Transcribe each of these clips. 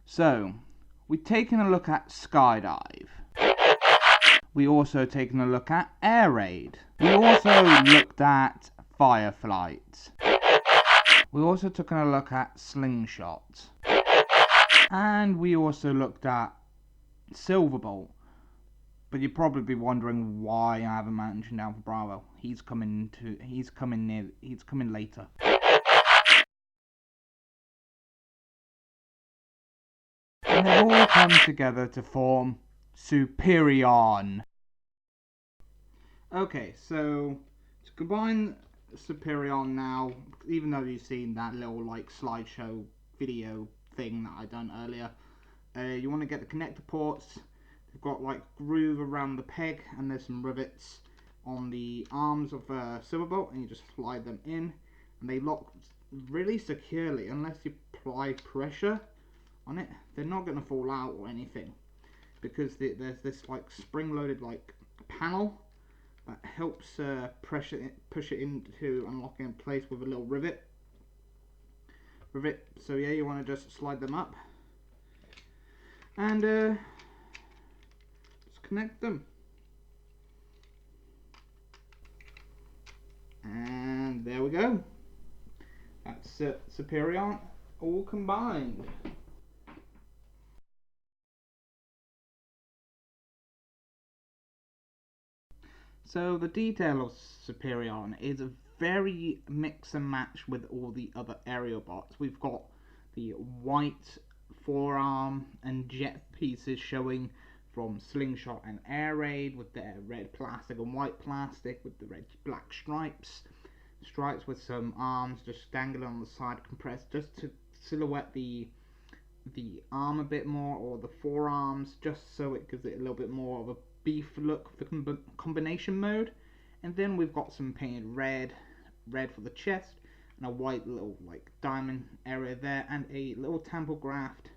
So, we've taken a look at skydive. We also taken a look at air raid. We also looked at fireflight. We also took a look at slingshot. And we also looked at silverbolt. But you'd probably be wondering why I haven't mentioned Alpha Bravo. He's coming later. And they all come together to form Superion. Okay, so to combine Superion now, even though you've seen that little like slideshow video thing that I done earlier, you want to get the connector ports. They've got like groove around the peg, and there's some rivets on the arms of Silverbolt, and you just slide them in, and they lock really securely. Unless you apply pressure on it, they're not going to fall out or anything, because there's this like spring-loaded like panel that helps push it into and lock it in place with a little rivet. So yeah, you want to just slide them up and just connect them, and there we go. That's Superion all combined. So the detail of Superion is a very mix and match with all the other aerial bots. We've got the white forearm and jet pieces showing from slingshot and air raid, with their red plastic and white plastic with the red black stripes with some arms just dangling on the side, compressed just to silhouette the arm a bit more, or the forearms, just so it gives it a little bit more of a beef look for combination mode. And then we've got some painted red for the chest, and a white little like diamond area there, and a little tampographed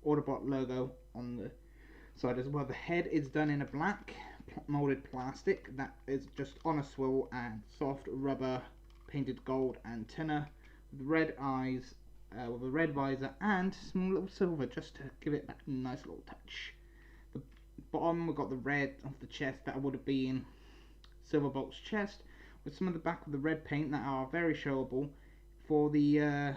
Autobot logo on the side as well. The head is done in a black molded plastic that is just on a swivel, and soft rubber painted gold antenna with red eyes, with a red visor and some little silver just to give it that nice little touch. The bottom, we've got the red of the chest that would have been Silverbolt's chest, with some of the back of the red paint that are very showable. For the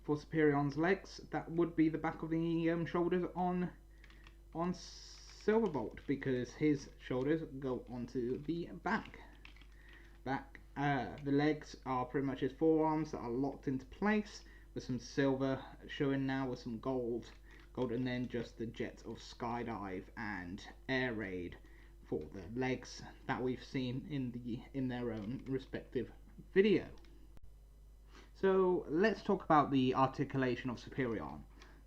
for Superion's legs, that would be the back of the shoulders on Silverbolt, because his shoulders go onto the back. The legs are pretty much his forearms that are locked into place, with some silver showing now, with some gold, and then just the jets of skydive and air raid for the legs that we've seen in their own respective video. So let's talk about the articulation of Superion,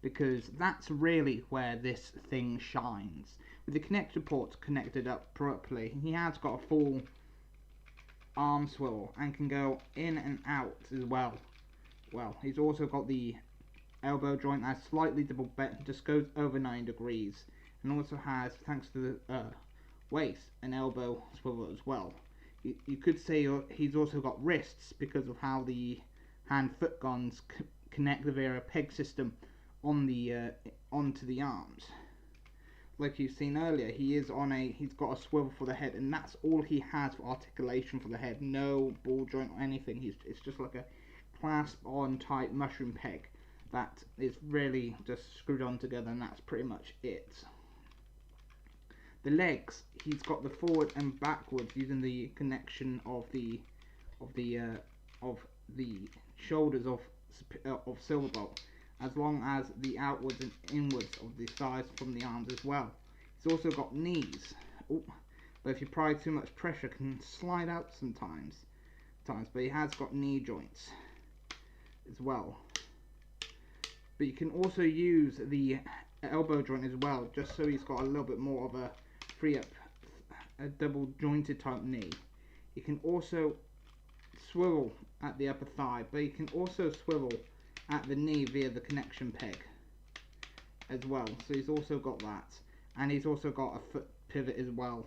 because that's really where this thing shines. With the connector ports connected up properly, he has got a full arm swivel and can go in and out as well. Well, he's also got the elbow joint that's slightly double bent, just goes over 9 degrees, and also has, thanks to the waist, an elbow swivel as well. You could say he's also got wrists, because of how the hand-foot guns connect via a peg system on the onto the arms. Like you've seen earlier, he's got a swivel for the head, and that's all he has for articulation for the head. No ball joint or anything. It's just like a clasp-on type mushroom peg that is really just screwed on together, and that's pretty much it. The legs, he's got the forward and backwards using the connection of the shoulders of Silverbolt, as long as the outwards and inwards of the thighs from the arms as well. He's also got knees, but if you apply too much pressure, it can slide out sometimes. But he has got knee joints as well. But you can also use the elbow joint as well, just so he's got a little bit more of a free up, a double jointed type knee. You can also swivel at the upper thigh, but you can also swivel at the knee via the connection peg as well. So he's also got that. and he's also got a foot pivot as well.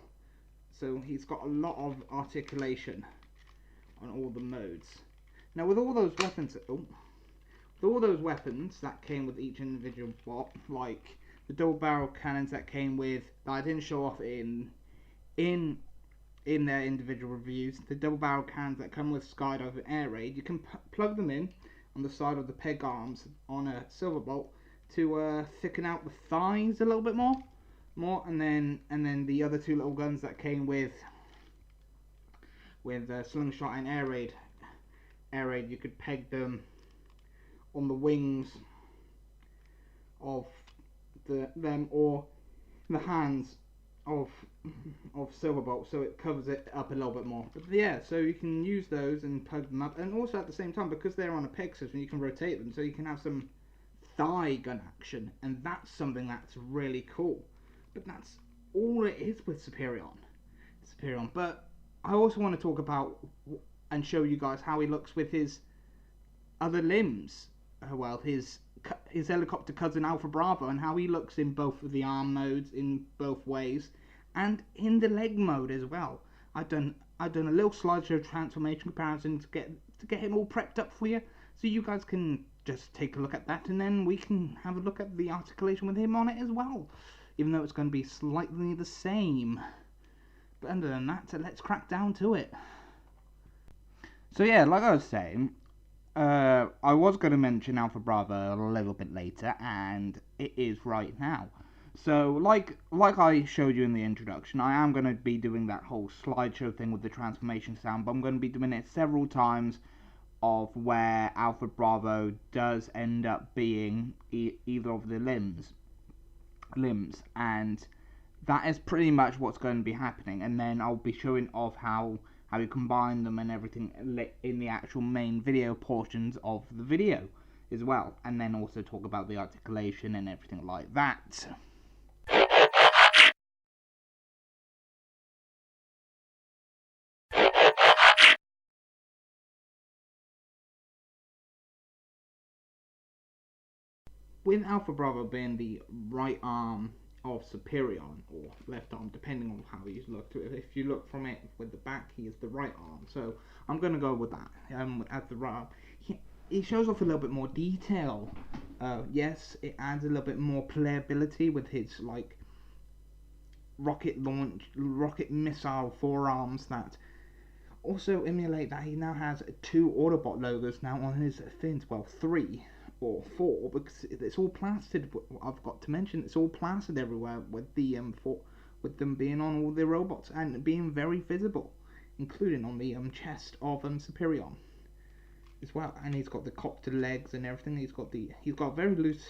So he's got a lot of articulation on all the modes. Now with all those weapons, that came with each individual bot, like the double barrel cannons that came with, that I didn't show off in their individual reviews, the double barrel cannons that come with Skydive and Air Raid, you can plug them in on the side of the peg arms on a silver bolt to thicken out the thighs a little bit more, and then the other two little guns that came with slingshot and air raid, you could peg them on the wings of them or the hands of Silverbolt, so it covers it up a little bit more. But yeah, so you can use those and plug them up, and also at the same time, because they're on a peg system, you can rotate them, so you can have some thigh gun action, and that's something that's really cool. But that's all it is with Superion. But I also want to talk about and show you guys how he looks with his other limbs. Well, his helicopter cousin Alpha Bravo, and how he looks in both of the arm modes, in both ways, and in the leg mode as well. I've done a little slideshow transformation comparison to get him all prepped up for you, so you guys can just take a look at that, and then we can have a look at the articulation with him on it as well, even though it's going to be slightly the same. But other than that, let's crack down to it. So yeah, like I was saying, I was going to mention Alpha Bravo a little bit later, and it is right now. So, like I showed you in the introduction, I am going to be doing that whole slideshow thing with the transformation sound, but I'm going to be doing it several times of where Alpha Bravo does end up being either of the limbs, and that is pretty much what's going to be happening. And then I'll be showing off how you combine them and everything in the actual main video portions of the video as well, and then also talk about the articulation and everything like that. With Alpha Bravo being the right arm of Superion, or left arm, depending on how you look to it. If you look from it with the back, he is the right arm. So I'm going to go with that as the right arm. He shows off a little bit more detail. Yes, it adds a little bit more playability with his like rocket missile forearms that also emulate that he now has 2 Autobot logos now on his fins. Well, 3 or 4, because it's all plastered. I've got to mention, it's all plastered everywhere with the with them being on all the robots and being very visible, including on the chest of Superion as well. And he's got the copter legs and everything. He's got very loose,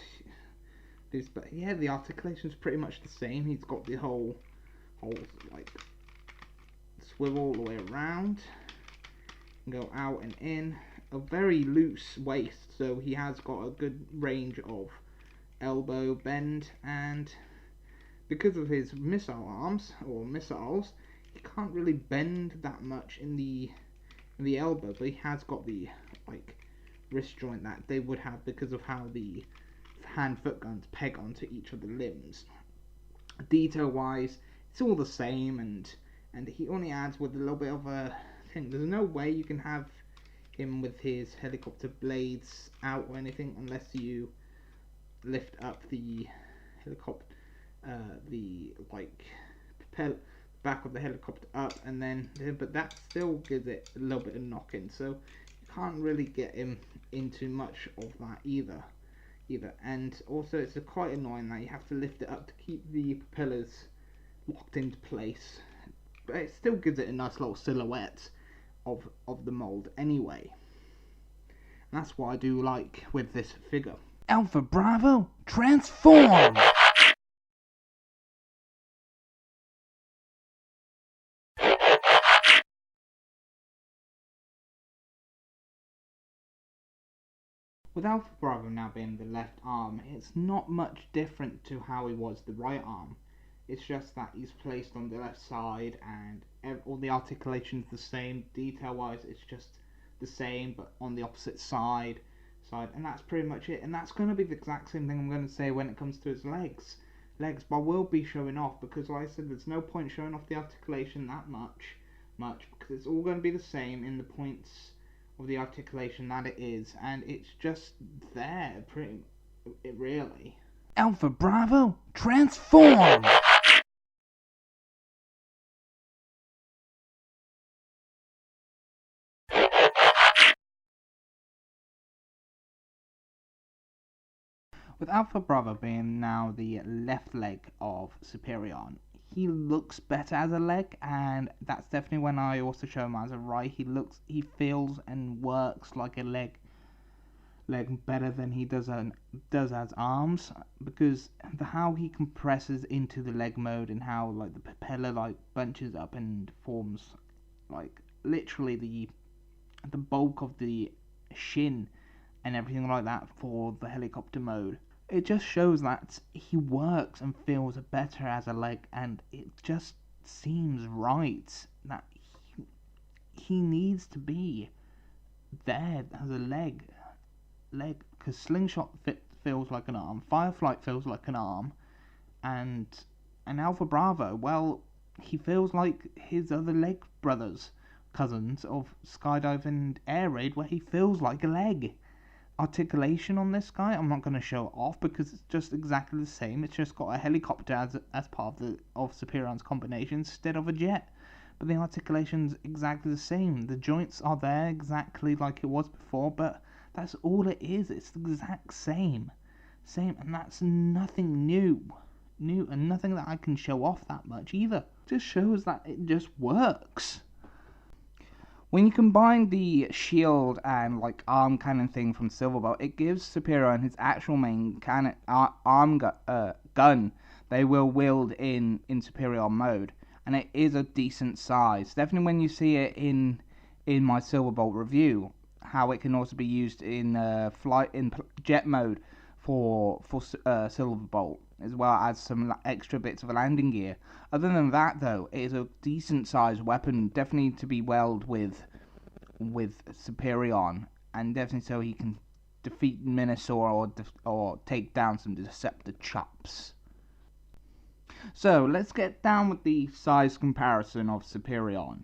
but yeah, the articulation's pretty much the same. He's got the whole like swivel all the way around, and go out and in. A very loose waist, so he has got a good range of elbow bend, and because of his missile arms or missiles, he can't really bend that much in the elbow, but he has got the like wrist joint that they would have because of how the hand foot guns peg onto each of the limbs. Detail wise, it's all the same, and he only adds with a little bit of a thing. There's no way you can have him with his helicopter blades out or anything unless you lift up the helicopter, the like back of the helicopter up, and then, but that still gives it a little bit of knocking, so you can't really get him into much of that either. And also it's quite annoying that you have to lift it up to keep the propellers locked into place, but it still gives it a nice little silhouette of the mold anyway. And that's what I do like with this figure. Alpha Bravo, transform! With Alpha Bravo now being the left arm, it's not much different to how he was the right arm. It's just that he's placed on the left side, and all the articulation's the same. Detail wise, it's just the same, but on the opposite side, and that's pretty much it. And that's going to be the exact same thing I'm going to say when it comes to his legs. legs, but I will be showing off because, like I said, there's no point showing off the articulation that much because it's all going to be the same in the points of the articulation that it is, and it's just there, it really. Alpha Bravo, transform! With Alpha Bravo being now the left leg of Superion, he looks better as a leg, and that's definitely when I also show him as a right. He feels and works like a leg better than he does as arms, because how he compresses into the leg mode and how like the propeller like bunches up and forms like literally the bulk of the shin and everything like that for the helicopter mode. It just shows that he works and feels better as a leg, and it just seems right that he needs to be there as a leg, because Slingshot feels like an arm, Fireflight feels like an arm, and Alpha Bravo, well, he feels like his other leg cousins of Skydive and Air Raid, where he feels like a leg. Articulation on this guy, I'm not going to show it off because it's just exactly the same. It's just got a helicopter as part of Superion's combination instead of a jet. But the articulation's exactly the same. The joints are there exactly like it was before, but that's all it is. It's the exact same, and that's nothing new, and nothing that I can show off that much either. It just shows that it just works. When you combine the shield and like arm cannon thing from Silverbolt, it gives Superion his actual main cannon gun they will wield in Superion mode, and it is a decent size. Definitely when you see it in my Silverbolt review, how it can also be used in jet mode for Silverbolt, as well as some extra bits of landing gear. Other than that, though, it is a decent sized weapon, definitely to be wielded with Superion, and definitely so he can defeat Minosaur or take down some Deceptor chops. So let's get down with the size comparison of Superion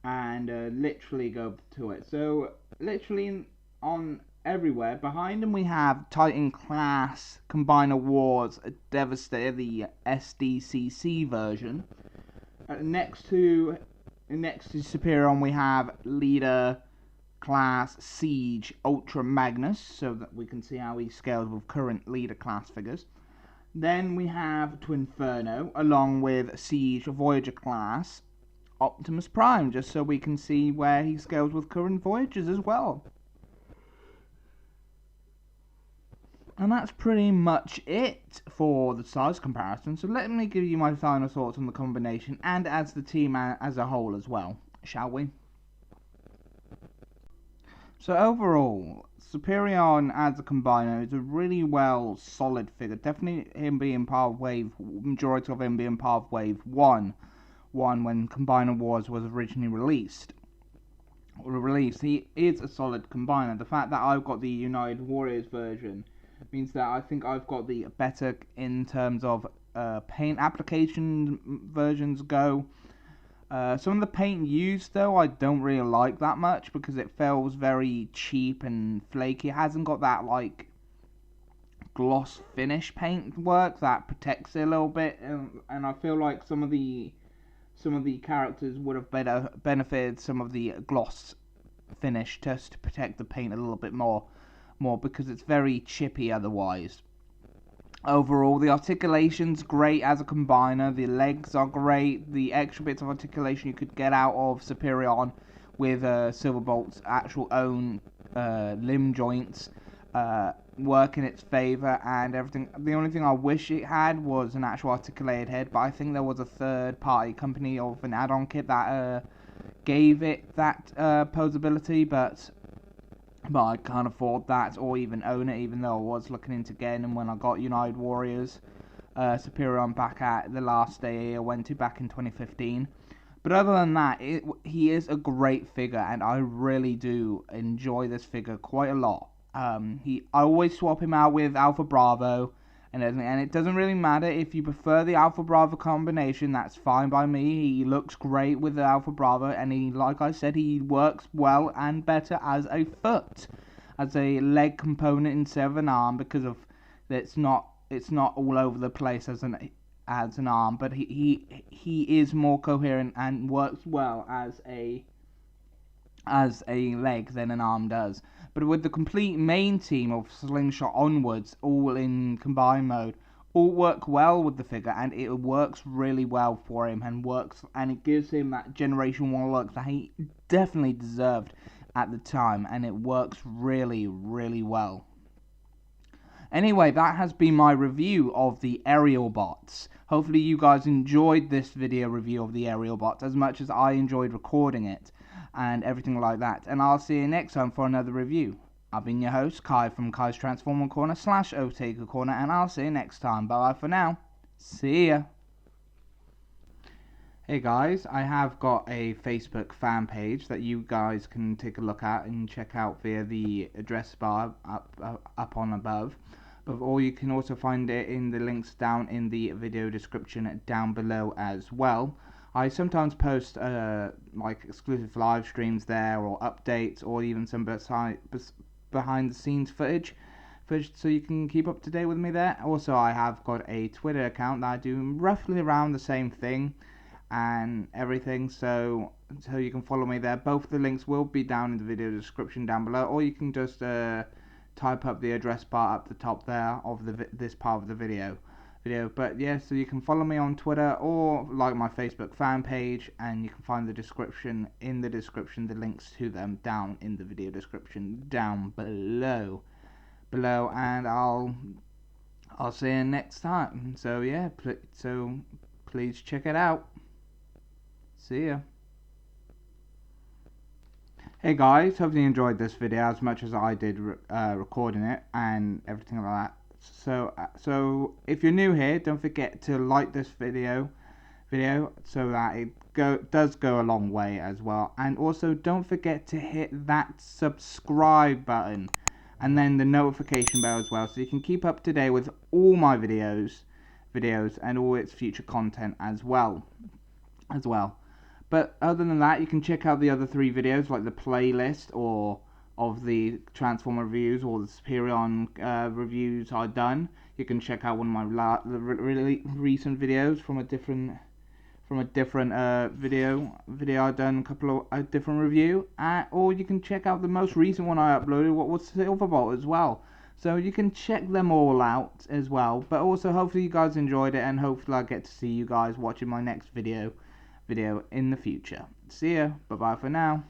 and literally go to it. So literally on everywhere behind him we have Titan class Combiner Wars Devastator, the SDCC version. Next to Superion we have Leader class Siege Ultra Magnus, so that we can see how he scales with current Leader class figures. Then we have Twinferno along with Siege Voyager class Optimus Prime, just so we can see where he scales with current Voyagers as well. And that's pretty much it for the size comparison, so let me give you my final thoughts on the combination and as the team as a whole as well, shall we? So overall, Superion as a combiner is a really well solid figure. Definitely him being part of Wave, majority of him being part of Wave 1 when Combiner Wars was originally released. He is a solid combiner. The fact that I've got the United Warriors version means that I think I've got the better in terms of paint application versions go. Some of the paint used though I don't really like that much because it feels very cheap and flaky. It hasn't got that like gloss finish paint work that protects it a little bit, and I feel like some of the characters would have better benefited some of the gloss finish just to protect the paint a little bit more because it's very chippy otherwise. Overall, the articulation's great as a combiner, the legs are great, the extra bits of articulation you could get out of Superion with Silverbolt's actual own limb joints work in its favour and everything. The only thing I wish it had was an actual articulated head, but I think there was a third party company of an add-on kit that gave it that posability, but I can't afford that or even own it, even though I was looking into getting them when I got United Warriors Superion back at the last day I went to back in 2015. But other than that, he is a great figure, and I really do enjoy this figure quite a lot. I always swap him out with Alpha Bravo, and everything. And it doesn't really matter if you prefer the Alpha Bravo combination. That's fine by me. He looks great with the Alpha Bravo, and he, like I said, he works well and better as a foot, as a leg component instead of an arm, because of it's not all over the place as an arm, but he is more coherent and works well as a leg than an arm does. But with the complete main team of Slingshot onwards, all in combined mode, all work well with the figure, and it works really well for him, and it gives him that Generation 1 look that he definitely deserved at the time, and it works really, really well. Anyway, that has been my review of the Aerial Bots. Hopefully you guys enjoyed this video review of the Aerial Bots as much as I enjoyed recording it and everything like that. And I'll see you next time for another review. I've been your host, Kai from Kai's Transformer Corner / Otaku Corner, and I'll see you next time. Bye bye for now. See ya. Hey guys, I have got a Facebook fan page that you guys can take a look at and check out via the address bar up on above. Or you can also find it in the links down in the video description down below as well. I sometimes post like exclusive live streams there, or updates, or even some behind the scenes footage, so you can keep up to date with me there. Also, I have got a Twitter account that I do roughly around the same thing and everything, so you can follow me there. Both the links will be down in the video description down below, or you can just type up the address bar up the top there of this part of the video. But yeah, so you can follow me on Twitter or like my Facebook fan page, and you can find the description the links to them down in the video description down below, and I'll see you next time. So yeah, please check it out. See ya. Hey guys, hope you enjoyed this video as much as I did recording it and everything like that. So if you're new here, don't forget to like this video so that it does go a long way as well. And also don't forget to hit that subscribe button and then the notification bell as well, so you can keep up to date with all my videos and all its future content as well. But other than that, you can check out the other 3 videos, like the playlist of the Transformer reviews or the Superion reviews I've done. You can check out one of my really recent videos from a different video I've done, a couple of different review, or you can check out the most recent one I uploaded, what was Silverbolt as well. So you can check them all out as well. But also, hopefully you guys enjoyed it, and hopefully I get to see you guys watching my next video in the future. See ya. Bye bye for now.